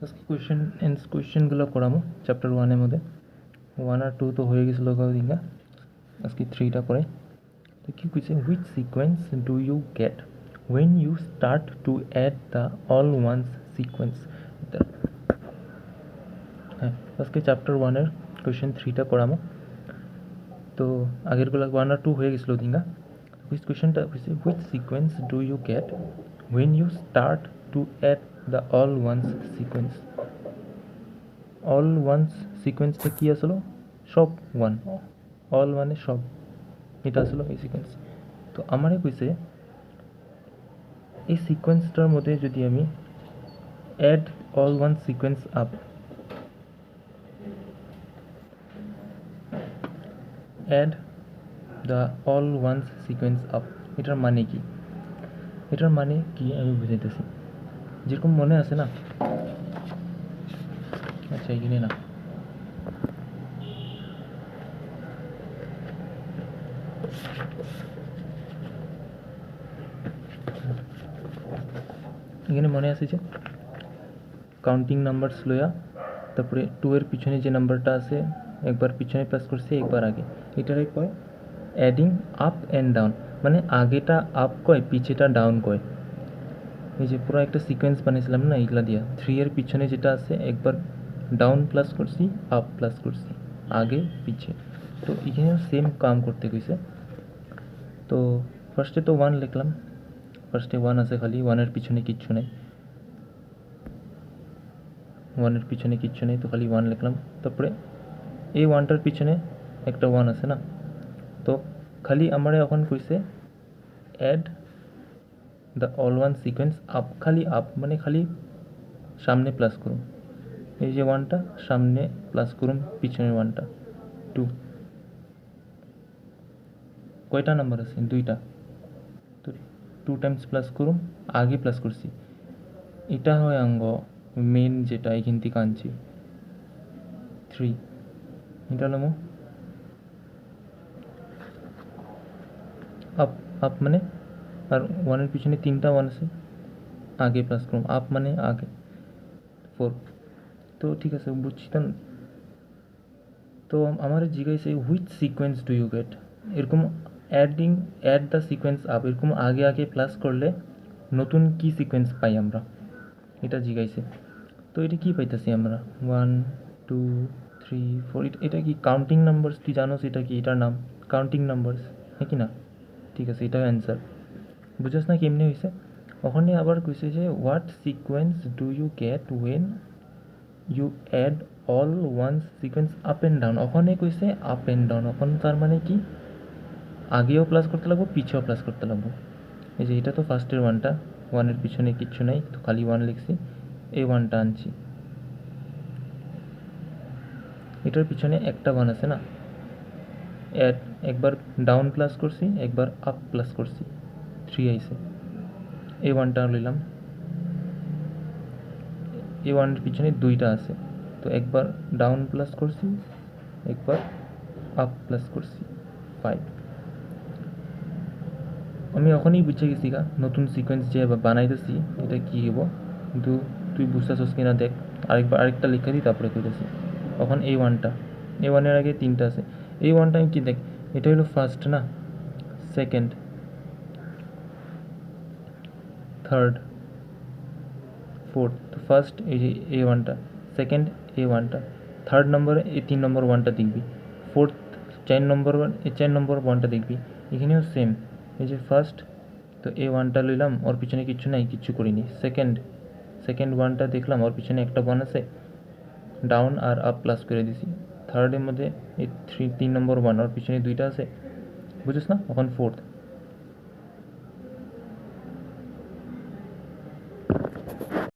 আজকে কোয়েশ্চেনগুলো করামো চ্যাপ্টার 1-এর মধ্যে 1 আর 2 তো হয়ে গেছিলো দিনকা আজকে 3টা করাই তো কি কইছে which sequence do you get when you start to add the all ones sequence হ্যাঁ আজকে চ্যাপ্টার 1-এর কোয়েশ্চেন 3টা করামো তো আগেরগুলো 1 আর 2 হয়ে গেছিলো দিনকা হুইচ কোয়েশ্চেনটা হয়েছে which sequence do you get when you start to add the all ones sequence all ones সিকোয়েন্সটা কি আসলো সব ওয়ান অল মানে সব এটা আসলো এই সিকোয়েন্স তো আমারে কইছে এই সিকোয়েন্সটার মধ্যে যদি আমি add all one sequence up add the all ones sequence up এটার মানে কি আমি বুঝাইতেছি যেরকম মনে আছে না আচ্ছা এখানে না এখানে মনে আছে যে কাউন্টিং নাম্বারস লইয়া তারপরে 2 এর পিছনে যে নাম্বারটা আছে একবার পিছনে প্লাস করছি একবার আগে এটারে কয় অ্যাডিং আপ অ্যান্ড ডাউন মানে আগেটা আপ কয় পিছেটা ডাউন কয় এই যে পুরো একটা সিকোয়েন্স বানিয়েছিলাম না এইগুলা দিয়া 3 এর পিছনে যেটা আছে একবার ডাউন প্লাস করছি আপ প্লাস করছি আগে পিছে তো এখানেও সেম কাম করতে কইছে তো ফার্স্টে তো 1 লিখলাম ফার্স্টে 1 আছে খালি 1 এর পিছনে কিচ্ছু নাই 1 এর পিছনে কিচ্ছু নেই তো খালি 1 লিখলাম তারপরে এই 1টার পিছনে একটা 1 আছে না তো খালি আমারে এখন কইছে add the all one sequence up খালি আপ মানে খালি সামনে প্লাস করুন এই যে 1টা সামনে প্লাস করুন পিছনের 1টা 2 কয়টা নাম্বার আছে 2টা তো 2 টাইমস প্লাস করুন আগে প্লাস করছি এটা হয় অঙ্গ মেন যেটা এখান থেকে আনছি 3 এটা হলো আপ আপ মানে আর 1 এর পিছনে 3টা 1 আছে আগে প্লাস করুন আপ মানে আগে 4 তো ঠিক আছে বুঝছি তো আমার জিজ্ঞাসা which sequence do you get এরকম অ্যাড দ্য সিকোয়েন্স আপ এরকম আগে আগে প্লাস করলে নতুন কি সিকোয়েন্স পাই আমরা এটা জিজ্ঞাসে তো এটা কি পাইতেছি আমরা 1 2 3 4 এটা কি কাউন্টিং নাম্বারস তুই জানোস এটা কি এটার নাম কাউন্টিং নাম্বারস হ্যাঁ কি না ঠিক আছে এটাও অ্যান্সার বুঝাস না কেমনি হয়েছে ওখানে আবার কইছে যে what sequence do you get when you add all ones sequence up and down ওখানে কইছে আপ অ্যান্ড ডাউন ওখানে তার মানে কি আগেও প্লাস করতে লাগবো পিছেও প্লাস করতে লাগবো এই যে এটা তো ফার্স্টের 1টা 1 এর পিছনে কিচ্ছু নাই তো খালি 1 লিখছি এই 1টা আনছি এটার পিছনে একটা 1 আছে না অ্যাড একবার ডাউন প্লাস করছি একবার আপ প্লাস করছি 3 আইছে এই 1টা লইলাম এই 1 এর পিছনে 2টা আছে তো একবার ডাউন প্লাস করছি একবার আপ প্লাস করছি 5 আমি ওখানেই বুঝে গেছি নতুন সিকোয়েন্স যে বানাইতেছি এটা কি হইব কিন্তু তুই বুঝতেছস কিনা দেখ আরেকটা লিখে দিই তারপরে কইতেছি তখন এই 1টা এই 1 এর আগে 3টা আছে এই 1টা আমি কি দেখ এটা হলো ফার্স্ট না সেকেন্ড থার্ড ফোর্থ তো ফার্স্ট এই যে এই 1টা সেকেন্ড এই 1টা থার্ড নম্বরে এই 3 নম্বর 1টা দেখবি ফোর্থ 4 নম্বর 1টা দেখবি এখানেও সেম এই যে ফার্স্ট তো এই 1টা লইলাম ওর পিছনে কিচ্ছু নাই কিচ্ছু করিনি সেকেন্ড 1টা দেখলাম ওর পিছনে একটা 1 আছে ডাউন আর আপ প্লাস করে দিছি থার্ডের মধ্যে এই 3 নম্বর 1 ওর পিছনে 2টা আছে বুঝিস না এখন ফোর্থ